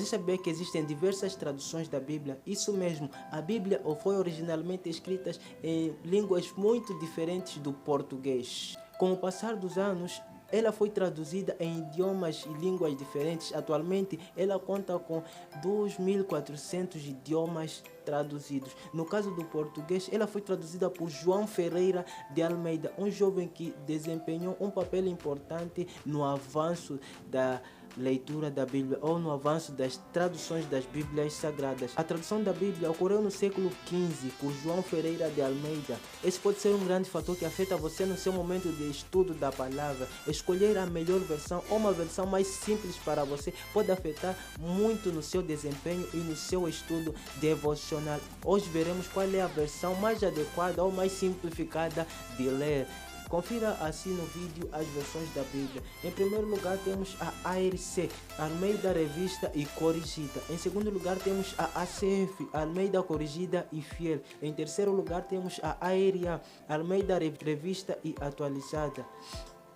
Você sabia que existem diversas traduções da Bíblia? Isso mesmo, a Bíblia foi originalmente escrita em línguas muito diferentes do português. Com o passar dos anos, ela foi traduzida em idiomas e línguas diferentes. Atualmente, ela conta com 2.400 idiomas traduzidos. No caso do português, ela foi traduzida por João Ferreira de Almeida, um jovem que desempenhou um papel importante no avanço da leitura da Bíblia ou no avanço das traduções das Bíblias Sagradas. A tradução da Bíblia ocorreu no século XV por João Ferreira de Almeida. Esse pode ser um grande fator que afeta você no seu momento de estudo da palavra. Escolher a melhor versão ou uma versão mais simples para você pode afetar muito no seu desempenho e no seu estudo devocional. Hoje veremos qual é a versão mais adequada ou mais simplificada de ler. Confira assim no vídeo as versões da Bíblia. Em primeiro lugar temos a ARC, Almeida Revista e Corrigida. Em segundo lugar temos a ACF, Almeida Corrigida e Fiel. Em terceiro lugar temos a ARA, Almeida Revista e Atualizada.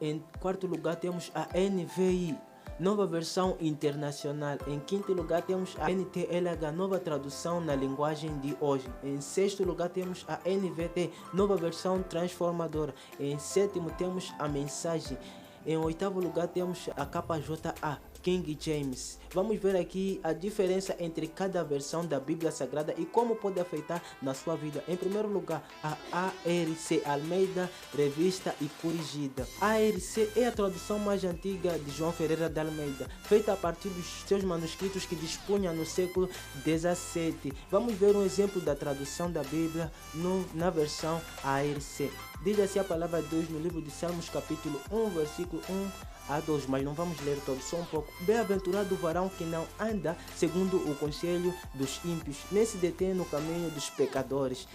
Em quarto lugar temos a NVI, Nova Versão Internacional. Em quinto lugar temos a NTLH, Nova Tradução na Linguagem de Hoje. Em sexto lugar temos a NVT, Nova Versão Transformadora. Em sétimo temos a Mensagem. Em oitavo lugar temos a KJA, King James. Vamos ver aqui a diferença entre cada versão da Bíblia Sagrada e como pode afetar na sua vida. Em primeiro lugar, a ARC, Almeida Revista e Corrigida. A ARC é a tradução mais antiga de João Ferreira de Almeida, feita a partir dos seus manuscritos que dispunha no século XVII. Vamos ver um exemplo da tradução da Bíblia na versão ARC. Diz assim a palavra de Deus no livro de Salmos, capítulo 1, versículo 1 a 2, mas não vamos ler todo, só um pouco. Bem-aventurado o varão que não anda segundo o conselho dos ímpios, nem se detém no caminho dos pecadores,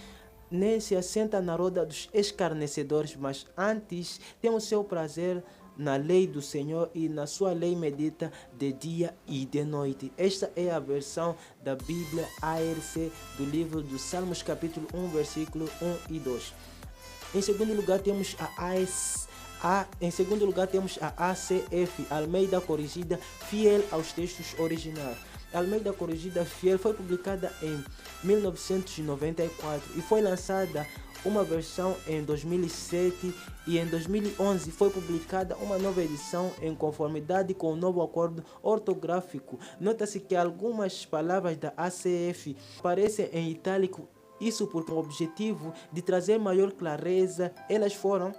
nem se assenta na roda dos escarnecedores, mas antes tem o seu prazer na lei do Senhor e na sua lei medita de dia e de noite. Esta é a versão da Bíblia ARC do livro dos Salmos, capítulo 1, versículo 1 e 2. Em segundo lugar temos em segundo lugar temos a ACF, Almeida Corrigida, Fiel aos textos originais. Almeida Corrigida Fiel foi publicada em 1994 e foi lançada uma versão em 2007 e em 2011 foi publicada uma nova edição em conformidade com o novo acordo ortográfico. Nota-se que algumas palavras da ACF aparecem em itálico, isso por o objetivo de trazer maior clareza. Elas foram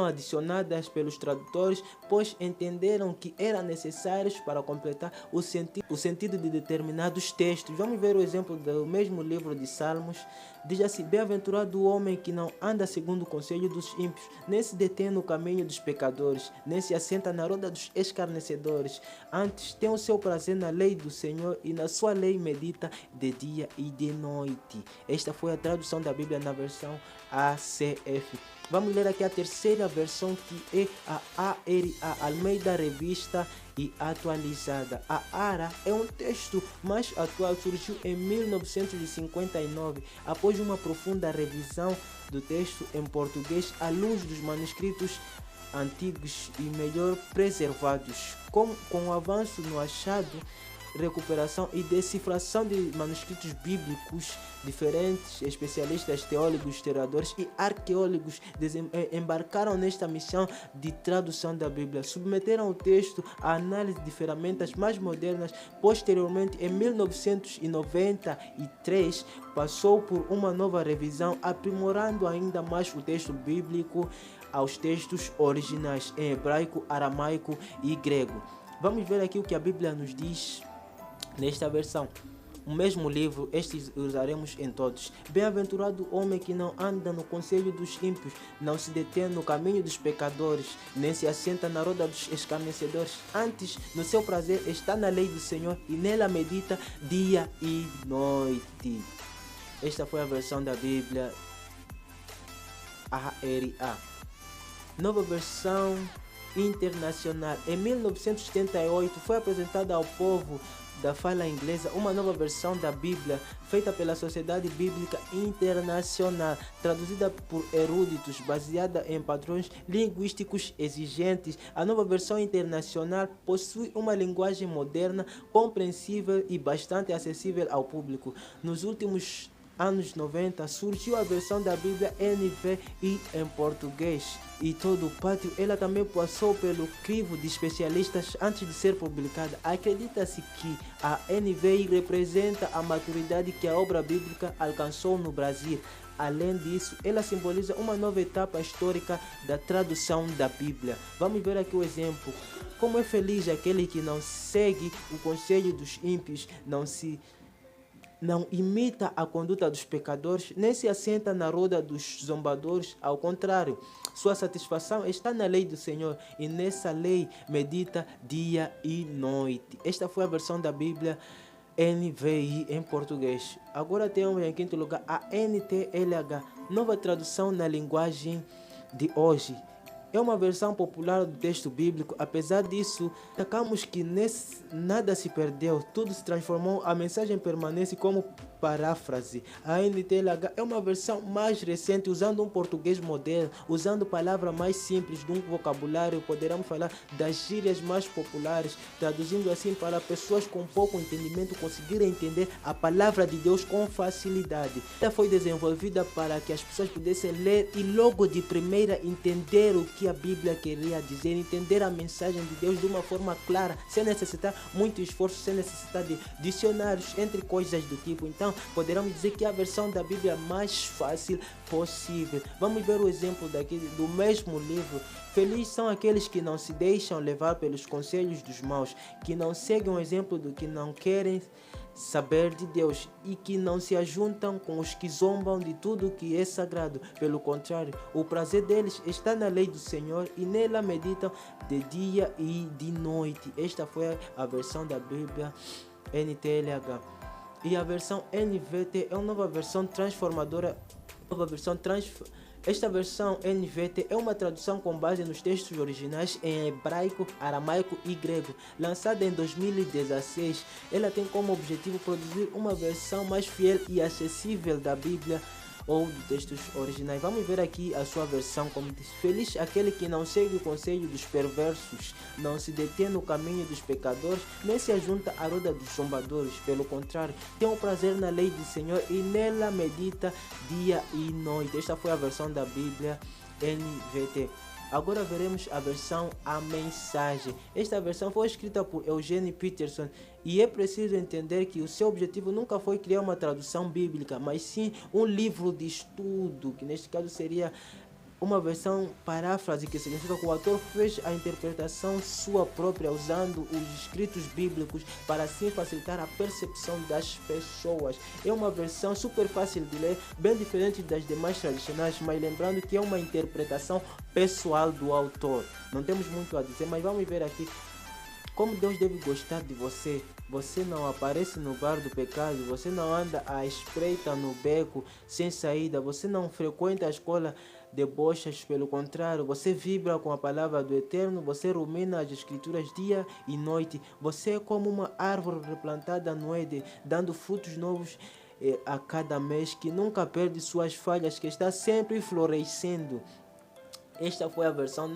adicionadas pelos tradutores, pois entenderam que eram necessárias para completar o sentido de determinados textos. Vamos ver o exemplo do mesmo livro de Salmos. Diz assim: bem-aventurado o homem que não anda segundo o conselho dos ímpios, nem se detém no caminho dos pecadores, nem se assenta na roda dos escarnecedores. Antes tem o seu prazer na lei do Senhor e na sua lei medita de dia e de noite. Esta foi a tradução da Bíblia na versão ACF. Vamos ler aqui a terceira versão, que é a ARA, Almeida Revista e Atualizada. A ARA é um texto mais atual, surgiu em 1959, após uma profunda revisão do texto em português à luz dos manuscritos antigos e melhor preservados. Com o avanço no achado, recuperação e decifração de manuscritos bíblicos diferentes, especialistas, teólogos, historiadores e arqueólogos embarcaram nesta missão de tradução da Bíblia. Submeteram o texto à análise de ferramentas mais modernas. Posteriormente, em 1993, passou por uma nova revisão, aprimorando ainda mais o texto bíblico aos textos originais em hebraico, aramaico e grego. Vamos ver aqui o que a Bíblia nos diz nesta versão. O mesmo livro, estes usaremos em todos. Bem-aventurado o homem que não anda no conselho dos ímpios, não se detém no caminho dos pecadores, nem se assenta na roda dos escarnecedores. Antes, no seu prazer está na lei do Senhor e nela medita dia e noite. Esta foi a versão da Bíblia ARA. Nova Versão Internacional. Em 1978 foi apresentada ao povo da fala inglesa, uma nova versão da Bíblia feita pela Sociedade Bíblica Internacional, traduzida por eruditos, baseada em padrões linguísticos exigentes. A nova versão internacional possui uma linguagem moderna, compreensível e bastante acessível ao público. Nos últimos anos 90 surgiu a versão da Bíblia NVI em português, e todo o pátio ela também passou pelo crivo de especialistas antes de ser publicada. Acredita-se que a NVI representa a maturidade que a obra bíblica alcançou no Brasil. Além disso, ela simboliza uma nova etapa histórica da tradução da Bíblia. Vamos ver aqui o exemplo. Como é feliz aquele que não segue o conselho dos ímpios, não imita a conduta dos pecadores, nem se assenta na roda dos zombadores. Ao contrário, sua satisfação está na lei do Senhor, e nessa lei medita dia e noite. Esta foi a versão da Bíblia NVI em português. Agora temos em quinto lugar a NTLH, nova tradução na linguagem de hoje. É uma versão popular do texto bíblico. Apesar disso, destacamos que nada se perdeu, tudo se transformou, a mensagem permanece como paráfrase. A NTLH é uma versão mais recente, usando um português moderno, usando palavras mais simples de um vocabulário. Poderemos falar das gírias mais populares, traduzindo assim para pessoas com pouco entendimento conseguirem entender a palavra de Deus com facilidade. Ela foi desenvolvida para que as pessoas pudessem ler e logo de primeira entender o que a Bíblia queria dizer, entender a mensagem de Deus de uma forma clara, sem necessitar muito esforço, sem necessitar de dicionários, entre coisas do tipo. Então, poderemos dizer que é a versão da Bíblia mais fácil possível. Vamos ver o exemplo daqui do mesmo livro. Felizes são aqueles que não se deixam levar pelos conselhos dos maus, que não seguem o exemplo do que não querem saber de Deus, e que não se ajuntam com os que zombam de tudo que é sagrado. Pelo contrário, o prazer deles está na lei do Senhor, e nela meditam de dia e de noite. Esta foi a versão da Bíblia NTLH. E a versão NVT é uma nova versão transformadora. Esta versão NVT é uma tradução com base nos textos originais em hebraico, aramaico e grego. Lançada em 2016, ela tem como objetivo produzir uma versão mais fiel e acessível da Bíblia ou de textos originais. Vamos ver aqui a sua versão, como diz: feliz aquele que não segue o conselho dos perversos, não se detém no caminho dos pecadores, nem se ajunta à roda dos zombadores. Pelo contrário, tem o prazer na lei do Senhor, e nela medita dia e noite. Esta foi a versão da Bíblia NVT. Agora veremos a versão A Mensagem. Esta versão foi escrita por Eugene Peterson, e é preciso entender que o seu objetivo nunca foi criar uma tradução bíblica, mas sim um livro de estudo, que neste caso seria uma versão paráfrase, que significa que o autor fez a interpretação sua própria, usando os escritos bíblicos para assim facilitar a percepção das pessoas. É uma versão super fácil de ler, bem diferente das demais tradicionais, mas lembrando que é uma interpretação pessoal do autor. Não temos muito a dizer, mas vamos ver aqui como Deus deve gostar de você. Você não aparece no bar do pecado, você não anda à espreita no beco sem saída, você não frequenta a escola de debochas. Pelo contrário, você vibra com a palavra do Eterno, você rumina as escrituras dia e noite. Você é como uma árvore replantada no Éden, dando frutos novos a cada mês, que nunca perde suas falhas, que está sempre florescendo. Esta foi a versão,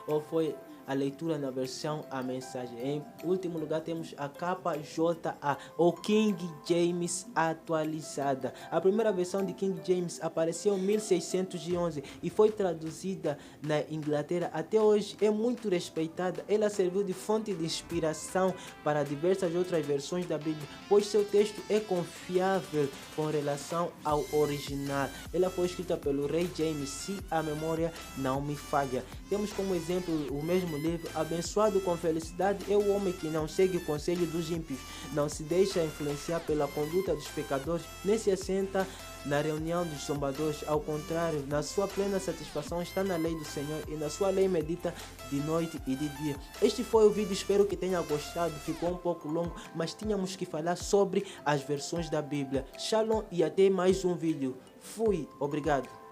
ou foi a leitura na versão A Mensagem. Em último lugar temos a KJA, ou King James atualizada. A primeira versão de King James apareceu em 1611 e foi traduzida na Inglaterra. Até hoje é muito respeitada. Ela serviu de fonte de inspiração para diversas outras versões da Bíblia, pois seu texto é confiável com relação ao original. Ela foi escrita pelo rei James, se a memória não me falha. Temos como exemplo o mesmo livro: abençoado com felicidade é o homem que não segue o conselho dos ímpios, não se deixa influenciar pela conduta dos pecadores, nem se assenta na reunião dos zombadores. Ao contrário, na sua plena satisfação está na lei do Senhor, e na sua lei medita de noite e de dia. Este foi o vídeo, espero que tenha gostado. Ficou um pouco longo, mas tínhamos que falar sobre as versões da Bíblia. Shalom e até mais um vídeo. Fui, obrigado.